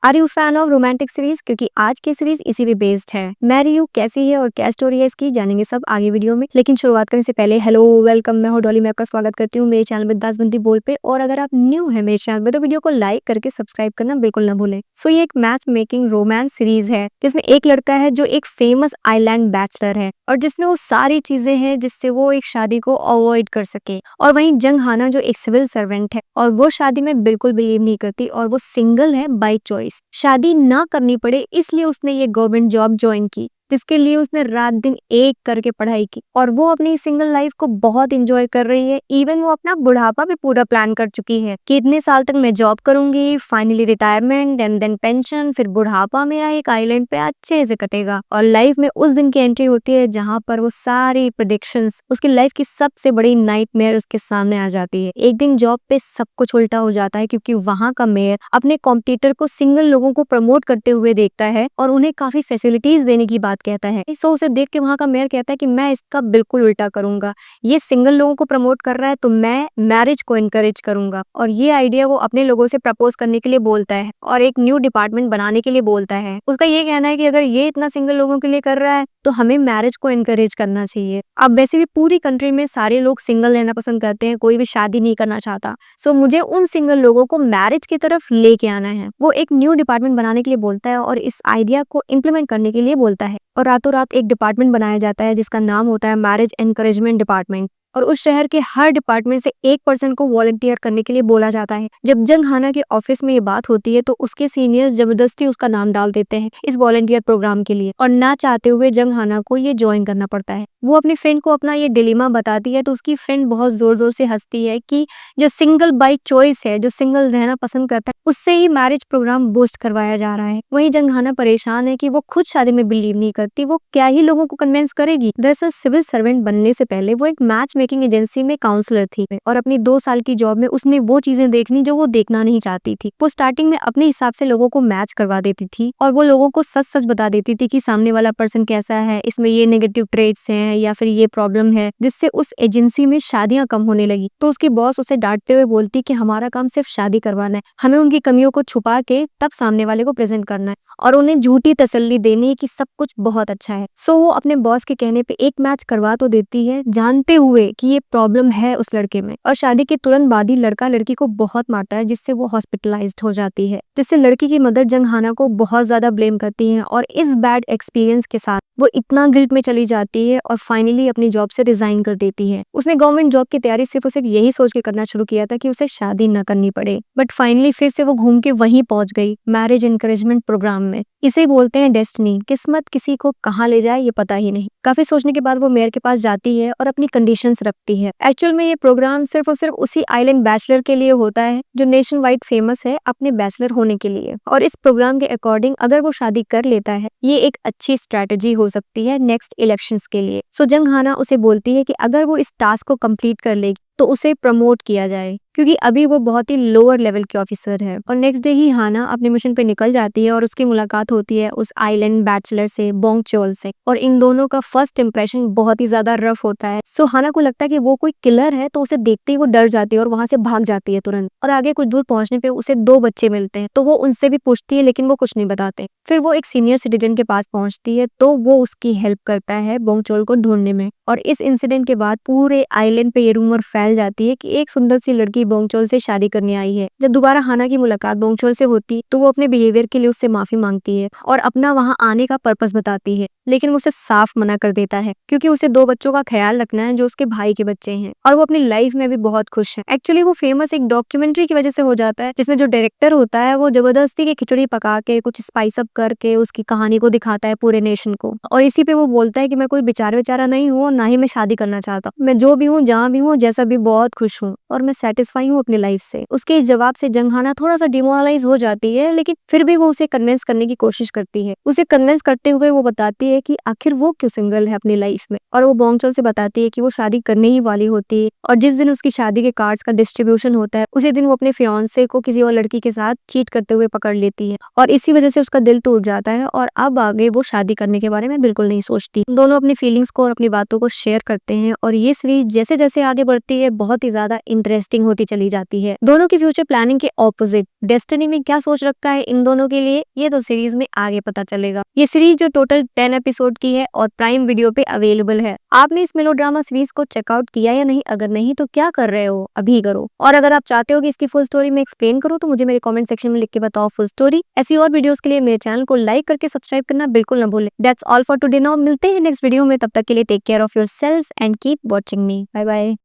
Are you fan of romantic series? क्योंकि आज की सीरीज इसी पे बेस्ड है। मैरी यू कैसी है और क्या स्टोरी है इसकी, जानेंगे सब आगे वीडियो में। लेकिन शुरुआत करने से पहले हेलो वेलकम, मैं हूं डॉली, मैं आपका स्वागत करती हूं मेरे चैनल बिंदास बंदी बोल पे। और अगर आप न्यू है मेरे चैनल पे तो वीडियो को लाइक करके सब्सक्राइब करना बिल्कुल ना भूलें। सो ये एक मैच मेकिंग रोमांस सीरीज है जिसमें एक लड़का है जो एक फेमस आइलैंड बैचलर है और जिसमें वो सारी चीजें हैं जिससे वो एक शादी को अवॉइड कर सके। और वहीं जंग हाना जो एक सिविल सर्वेंट है और वो शादी में बिल्कुल बिलीव नहीं करती और वो सिंगल है बाय चॉइस। शादी ना करनी पड़े इसलिए उसने ये गवर्नमेंट जॉब ज्वाइन की जिसके लिए उसने रात दिन एक करके पढ़ाई की और वो अपनी सिंगल लाइफ को बहुत एंजॉय कर रही है। इवन वो अपना बुढ़ापा भी पूरा प्लान कर चुकी है कि इतने साल तक मैं जॉब करूंगी, finally retirement and then pension, फिर बुढ़ापा मेरा एक आइलैंड पे अच्छे से कटेगा। और लाइफ में उस दिन की एंट्री होती है जहाँ पर वो सारी प्रेडिक्शंस, उसकी लाइफ की सबसे बड़ी नाइटमेयर उसके सामने आ जाती है। एक दिन जॉब पे सब कुछ उल्टा हो जाता है क्योंकि वहाँ का मेयर अपने कॉम्पिटिटर को सिंगल लोगों को प्रमोट करते हुए देखता है और उन्हें काफी फैसिलिटीज देने की बात कहता है। सो उसे देख के वहाँ का मेयर कहता है कि मैं इसका बिल्कुल उल्टा करूंगा, ये सिंगल लोगों को प्रमोट कर रहा है तो मैं मैरिज को एनकरेज करूंगा। और ये आइडिया वो अपने लोगों से प्रपोज करने के लिए बोलता है और एक न्यू डिपार्टमेंट बनाने के लिए बोलता है। उसका ये कहना है कि अगर ये इतना सिंगल लोगों के लिए कर रहा है तो हमें मैरिज को एनकरेज करना चाहिए। अब वैसे भी पूरी कंट्री में सारे लोग सिंगल रहना पसंद करते हैं, कोई भी शादी नहीं करना चाहता। सो मुझे उन सिंगल लोगों को मैरिज की तरफ लेके आना है। वो एक न्यू डिपार्टमेंट बनाने के लिए बोलता है और इस आइडिया को इम्प्लीमेंट करने के लिए बोलता है और रातों रात एक डिपार्टमेंट बनाया जाता है जिसका नाम होता है मैरिज एनकरेजमेंट डिपार्टमेंट। और उस शहर के हर डिपार्टमेंट से एक पर्सन को वॉलंटियर करने के लिए बोला जाता है। जब जंग हाना के ऑफिस में ये बात होती है तो उसके सीनियर्स जबरदस्ती उसका नाम डाल देते हैं इस वॉलंटियर प्रोग्राम के लिए और ना चाहते हुए जंग हाना को ये ज्वाइन करना पड़ता है। वो अपनी फ्रेंड को अपना ये डिलेमा बताती है तो उसकी फ्रेंड बहुत जोर जोर से हंसती है कि जो सिंगल बाय चॉइस है, जो सिंगल रहना पसंद करता है, उससे ही मैरिज प्रोग्राम बूस्ट करवाया जा रहा है। वहीं जंग हाना परेशान है कि वो खुद शादी में बिलीव नहीं करती, वो क्या ही लोगों को कन्विंस करेगी। दरअसल सिविल सर्वेंट बनने से पहले वो एक मैच मेकिंग एजेंसी में काउंसलर थी और अपनी 2 साल की जॉब में उसने वो चीजें देखनी जो वो देखना नहीं चाहती थी। वो स्टार्टिंग में अपने हिसाब से लोगों को मैच करवा देती थी और वो लोगों को सच सच बता देती थी कि सामने वाला पर्सन कैसा है, इसमें ये नेगेटिव ट्रेट्स हैं या फिर ये प्रॉब्लम है, जिससे उस एजेंसी में शादियां कम होने लगी। तो उसकी बॉस उसे डांटते हुए बोलती कि हमारा काम सिर्फ शादी करवाना है, हमें उनकी कमियों को छुपा के तब सामने वाले को प्रेजेंट करना है और उन्हें झूठी तसल्ली देनी है कि सब कुछ बहुत अच्छा है। सो वो अपने बॉस के कहने पे एक मैच करवा तो देती है जानते हुए कि ये प्रॉब्लम है उस लड़के में। और शादी के तुरंत बाद ही लड़का लड़की को बहुत मारता है जिससे वो हॉस्पिटलाइज्ड हो जाती है, जिससे लड़की की मदर जंग हाना को बहुत ज्यादा ब्लेम करती है और इस बैड एक्सपीरियंस के साथ वो इतना गिल्ट में चली जाती है और फाइनली अपनी जॉब से रिजाइन कर देती है। उसने गवर्नमेंट जॉब की तैयारी सिर्फ और सिर्फ यही सोच के करना शुरू किया था कि उसे शादी न करनी पड़े, बट फाइनली फिर से वो घूम के वहीं पहुंच गई मैरिज एनकरेजमेंट प्रोग्राम में। इसे बोलते हैं डेस्टिनी, किस्मत किसी को कहाँ ले जाए ये पता ही नहीं। काफी सोचने के बाद वो मेयर के पास जाती है और अपनी कंडीशंस रखती है। एक्चुअल में ये प्रोग्राम सिर्फ और सिर्फ उसी आइलैंड बैचलर के लिए होता है जो नेशन वाइड फेमस है अपने बैचलर होने के लिए। और इस प्रोग्राम के अकॉर्डिंग अगर वो शादी कर लेता है ये एक अच्छी स्ट्रेटेजी हो सकती है नेक्स्ट इलेक्शंस के लिए। सो जंग हाना उसे बोलती है कि अगर वो इस टास्क को कंप्लीट कर लेगी तो उसे प्रमोट किया जाए क्योंकि अभी वो बहुत ही लोअर लेवल के ऑफिसर है। और नेक्स्ट डे ही हाना अपने मिशन पे निकल जाती है और उसकी मुलाकात होती है उस आइलैंड बैचलर से, बोंग चोल से। और इन दोनों का फर्स्ट इंप्रेशन बहुत ही ज्यादा रफ होता है। सो हाना को लगता है कि वो कोई किलर है तो उसे देखते ही वो डर जाती है और वहां से भाग जाती है तुरंत। और आगे कुछ दूर पहुंचने पे उसे 2 बच्चे मिलते हैं तो वो उनसे भी पूछती है लेकिन वो कुछ नहीं बताते। फिर वो एक सीनियर सिटीजन के पास पहुंचती है तो वो उसकी हेल्प करता है बोंग चोल को ढूंढने में। और इस इंसिडेंट के बाद पूरे आइलैंड पे ये रूमर फैल जाती है कि एक सुंदर सी लड़की बोंगचोल से शादी करने आई है। जब दोबारा हाना की मुलाकात बोंगचोल से होती तो वो अपने बिहेवियर के लिए उससे माफी मांगती है और अपना वहां आने का पर्पस बताती है, लेकिन वो उसे साफ मना कर देता है क्योंकि उसे 2 बच्चों का ख्याल रखना है जो उसके भाई के बच्चे हैं और वो अपनी लाइफ में भी बहुत खुश है। एक्चुअली वो फेमस एक डॉक्यूमेंट्री की वजह से हो जाता है जिसमें जो डायरेक्टर होता है वो जबरदस्ती की खिचड़ी पका के कुछ स्पाइस अप करके उसकी कहानी को दिखाता है पूरे नेशन को। और इसी पे वो बोलता है कि मैं कोई बेचारा नहीं हूँ, ना ही मैं शादी करना चाहता, मैं जो भी हूँ, जहाँ भी हूँ, जैसा भी, बहुत खुश हूँ और मैं सेटिस्फाई हूँ अपनी लाइफ से। उसके इस जवाब से जंग हाना थोड़ा सा डिमोरलाइज हो जाती है लेकिन फिर भी वो उसे कन्विंस करने की कोशिश करती है। उसे कन्विंस करते हुए वो बताती है कि आखिर वो क्यों सिंगल है अपनी लाइफ में। और वो बोंगचोल से बताती है कि वो शादी करने ही वाली होती है और जिस दिन उसकी शादी के कार्ड्स का डिस्ट्रीब्यूशन होता है उसी दिन वो अपने फियांसे को किसी और लड़की के साथ चीट करते हुए पकड़ लेती है और इसी वजह से उसका दिल टूट जाता है और अब आगे वो शादी करने के बारे में बिल्कुल नहीं सोचती। दोनों अपनी फीलिंग्स को और अपनी बातों को शेयर करते हैं और ये सीरीज जैसे जैसे आगे बढ़ती है बहुत ही ज्यादा इंटरेस्टिंग होती होती चली जाती है। दोनों की फ्यूचर प्लानिंग के ऑपोजिट डेस्टिनी में क्या सोच रखा है इन दोनों के लिए, ये तो सीरीज में आगे पता चलेगा। ये सीरीज जो टोटल 10 एपिसोड की है और प्राइम वीडियो पे अवेलेबल है। आपने इस मेलोड्रामा सीरीज को चेकआउट किया या नहीं? अगर नहीं तो क्या कर रहे हो, अभी करो। और अगर आप चाहते हो कि इसकी फुल स्टोरी में एक्सप्लेन करो तो मुझे मेरे कमेंट सेक्शन में लिख के बताओ फुल स्टोरी। ऐसी और वीडियोस के लिए मेरे चैनल को लाइक करके सब्सक्राइब करना बिल्कुल ना भूलें। That's all for today now. मिलते हैं नेक्स्ट वीडियो में, तब तक के लिए take care of yourselves and keep watching me. Bye bye.